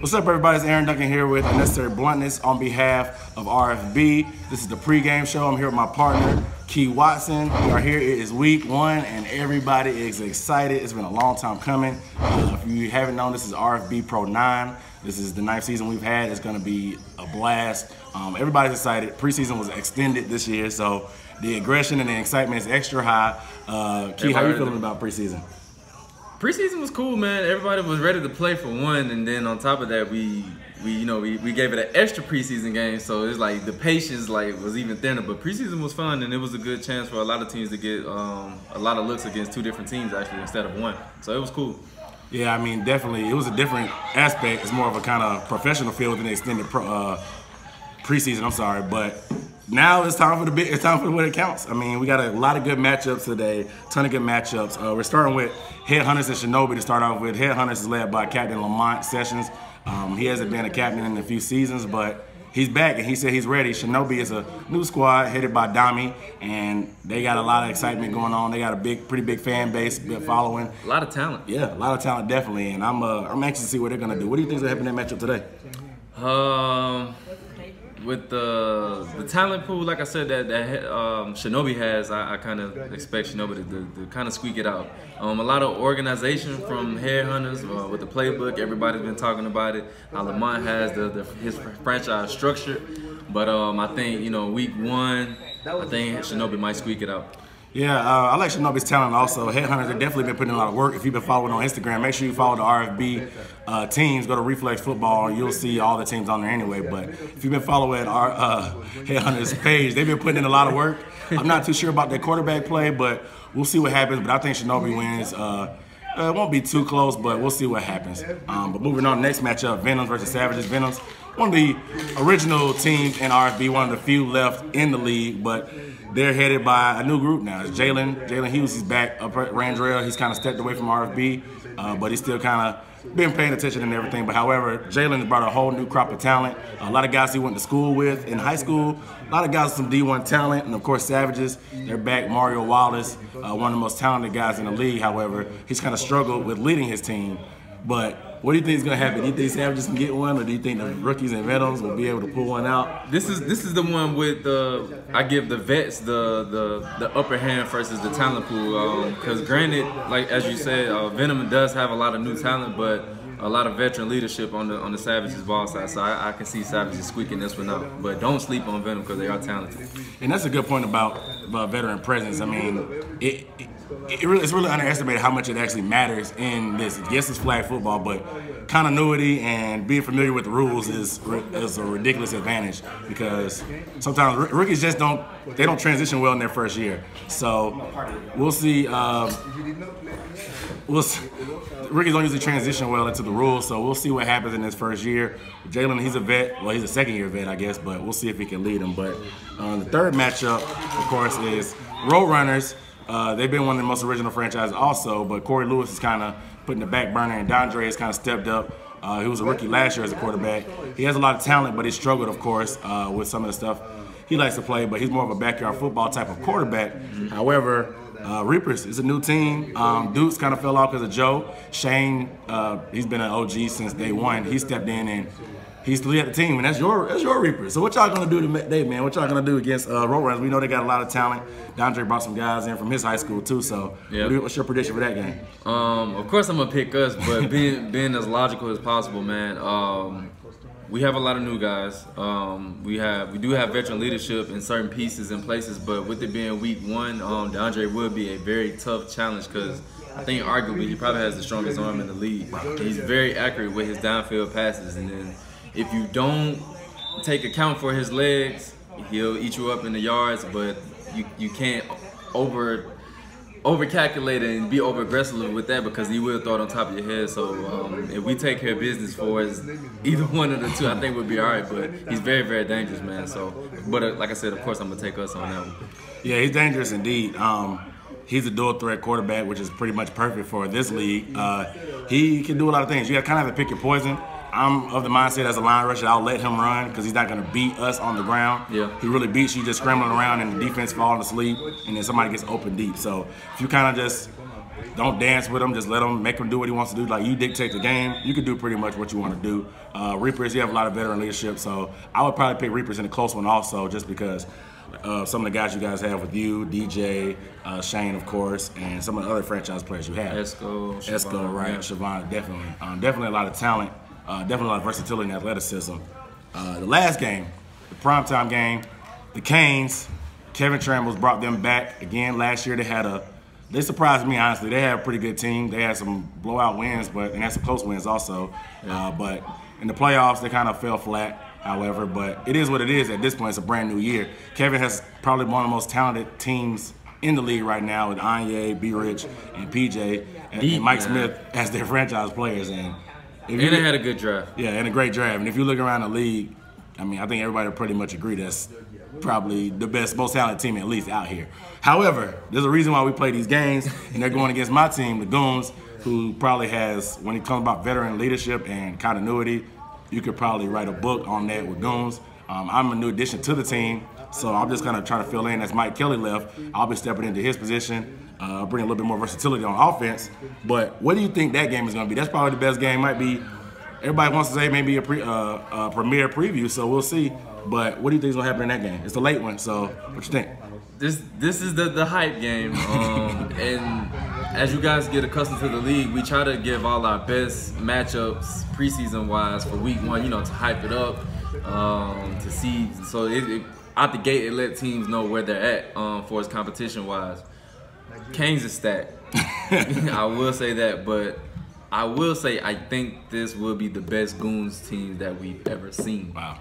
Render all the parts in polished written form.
What's up, everybody? It's Aaron Duncan here with Unnecessary Bluntness on behalf of RFB. This is the pregame show. I'm here with my partner, Key Watson. We are here. It is week 1, and everybody is excited. It's been a long time coming. If you haven't known, this is RFB Pro 9. This is the 9th season we've had. It's going to be a blast. Everybody's excited. Preseason was extended this year, so the aggression and the excitement is extra high. Key, how you feeling about preseason? Preseason was cool, man. Everybody was ready to play for one, and then on top of that, we gave it an extra preseason game, so it's like the patience was even thinner. But preseason was fun, and it was a good chance for a lot of teams to get a lot of looks against 2 different teams actually instead of 1. So it was cool. Yeah, I mean, definitely, it was a different aspect. It's more of a kind of professional feel than the extended preseason. I'm sorry, but now it's time for it's time for what it counts. I mean, we got a lot of good matchups today, ton of good matchups. We're starting with Headhunters and Shinobi to start off with. Headhunters is led by Captain Lamont Sessions. He hasn't been a captain in a few seasons, but he's back and he said he's ready. Shinobi is a new squad headed by Dami, and they got a lot of excitement going on. They got a pretty big fan base, big following. A lot of talent. Yeah, a lot of talent, definitely. And I'm anxious to see what they're gonna do. What do you think is gonna happen in that matchup today? With the talent pool, like I said, that Shinobi has, I kind of expect Shinobi to kind of squeak it out. A lot of organization from Headhunters with the playbook. Everybody's been talking about it. Lamont has his franchise structure, but I think week 1, I think Shinobi might squeak it out. Yeah, I like Shinobi's talent also. Headhunters have definitely been putting in a lot of work. If you've been following on Instagram, make sure you follow the RFB teams. Go to Reflex Football. You'll see all the teams on there anyway. But if you've been following our Headhunters page, they've been putting in a lot of work. I'm not too sure about their quarterback play, but we'll see what happens. But I think Shinobi wins. It won't be too close, but we'll see what happens. But moving on, next matchup, Venoms versus Savages. Venoms, one of the original teams in RFB, one of the few left in the league, but they're headed by a new group now. It's Jalen Hughes. He's back up at Randrell. He's kind of stepped away from RFB, but he's still kind of been paying attention and everything. But however, Jalen has brought a whole new crop of talent. A lot of guys he went to school with in high school. A lot of guys with some D1 talent. And of course, Savages, they're back. Mario Wallace, one of the most talented guys in the league. However, he's kind of struggled with leading his team. But what do you think is going to happen? Do you think Savages can get one, or do you think the rookies and Venoms will be able to pull one out? This is the one with I give the vets the upper hand versus the talent pool. Because granted, like as you said, Venom does have a lot of new talent, but a lot of veteran leadership on the Savages ball side. So I can see Savages squeaking this one out. But don't sleep on Venom because they are talented. And that's a good point about veteran presence. I mean, it's really underestimated how much it actually matters in this. Yes, it's flag football, but continuity and being familiar with the rules is a ridiculous advantage, because sometimes rookies just don't transition well in their first year. So we'll see. Rookies don't usually transition well into the rules, so we'll see what happens in his first year. Jalen, he's a vet. Well, he's a second-year vet, I guess, but we'll see if he can lead them. But the third matchup, of course, is Roadrunners. They've been one of the most original franchises also, but Corey Lewis is kind of putting the back burner, and Dondre has kind of stepped up. He was a rookie last year as a quarterback. He has a lot of talent, but he struggled, of course, with some of the stuff he likes to play, but he's more of a backyard football type of quarterback. However, Reapers is a new team. Dukes kind of fell off because of Joe. Shane, he's been an OG since day 1. He stepped in and he's led the team, and that's your Reapers. So what y'all gonna do today, man? What y'all gonna do against Roadrunners? We know they got a lot of talent. Dondre brought some guys in from his high school too. So what's your prediction for that game? Of course I'm gonna pick us, but being as logical as possible, man. We have a lot of new guys. We do have veteran leadership in certain pieces and places, but with it being week 1, DeAndre would be a very tough challenge, because I think arguably he probably has the strongest arm in the league. He's very accurate with his downfield passes, and then if you don't take account for his legs, he'll eat you up in the yards. But you can't over-calculate and be over-aggressive with that, because he will throw it on top of your head. So if we take care of business for us, either one of the two, I think we'll be all right. But he's very, very dangerous, man. So, but like I said, of course, I'm going to take us on that one. Yeah, he's dangerous indeed. He's a dual threat quarterback, which is pretty much perfect for this league. He can do a lot of things. You got to kind of have to pick your poison. I'm of the mindset as a line rusher, I'll let him run because he's not going to beat us on the ground. Yeah. He really beats you just scrambling around and the defense falling asleep, and then somebody gets open deep. So if you kind of just don't dance with him, just let him, make him do what he wants to do. Like, you dictate the game, you can do pretty much what you want to do. Reapers, you have a lot of veteran leadership, so I would probably pick Reapers in a close one also, just because some of the guys you guys have with you, DJ, Shane, of course, and some of the other franchise players you have. Esco, right, yeah. Siobhan, definitely. Definitely a lot of talent, definitely a lot of versatility and athleticism. The last game, the primetime game, the Canes, Kevin Trambles brought them back again. Last year they surprised me, honestly. They had a pretty good team. They had some blowout wins, and had some close wins also. Yeah. But in the playoffs, they kind of fell flat. However, but it is what it is at this point. It's a brand new year. Kevin has probably one of the most talented teams in the league right now with Anye, B. Rich, and PJ, and Mike Smith as their franchise players. And they had a good draft. Yeah, and a great draft. And if you look around the league, I mean, I think everybody would pretty much agree that's probably the best, most talented team at least out here. However, there's a reason why we play these games, and they're going against my team, the Goons, who probably has, when it comes about veteran leadership and continuity, you could probably write a book on that with Goons. I'm a new addition to the team, so I'm just gonna try to fill in as Mike Kelly left. I'll be stepping into his position, bring a little bit more versatility on offense. But what do you think that game is gonna be? That's probably the best game. Might be, everybody wants to say maybe a premiere preview, so we'll see. But what do you think is gonna happen in that game? It's a late one, so what you think? This is the hype game, and as you guys get accustomed to the league, we try to give all our best matchups preseason wise for week 1, you know, to hype it up, to see. So out the gate, it let teams know where they're at for its competition wise. Canes is stacked. I will say that, but I will say I think this will be the best Goons team that we've ever seen. Wow.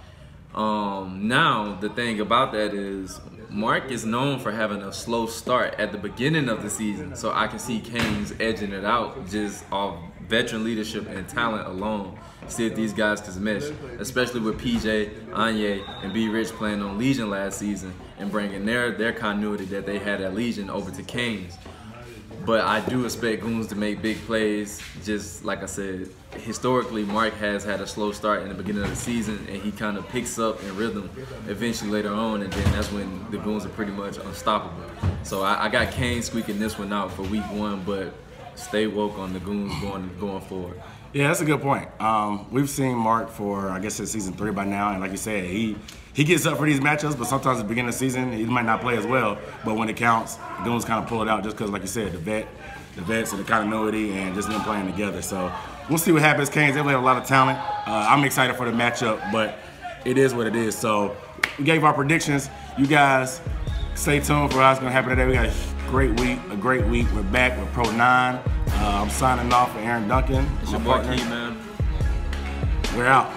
Now the thing about that is Mark is known for having a slow start at the beginning of the season, so I can see Canes edging it out just off veteran leadership and talent alone. See if these guys can mesh, especially with PJ, Anye, and B. Rich playing on Legion last season and bringing their continuity that they had at Legion over to Canes. But I do expect Goons to make big plays. Just like I said, historically, Mark has had a slow start in the beginning of the season, and he kind of picks up in rhythm eventually later on, and then that's when the Goons are pretty much unstoppable. So I got Canes squeaking this one out for week 1, but stay woke on the Goons going forward. Yeah, that's a good point. We've seen Mark for, I guess, it's season 3 by now, and like you said, he gets up for these matchups, but sometimes at the beginning of the season, he might not play as well. But when it counts, the Goons kind of pull it out just because, like you said, the vets and the continuity and just them playing together. So we'll see what happens. Canes, they have a lot of talent. I'm excited for the matchup, but it is what it is. So we gave our predictions. You guys stay tuned for what's going to happen today. We got a great week. We're back with Pro 9. I'm signing off for Aaron Duncan. It's your boy Key, man. We're out.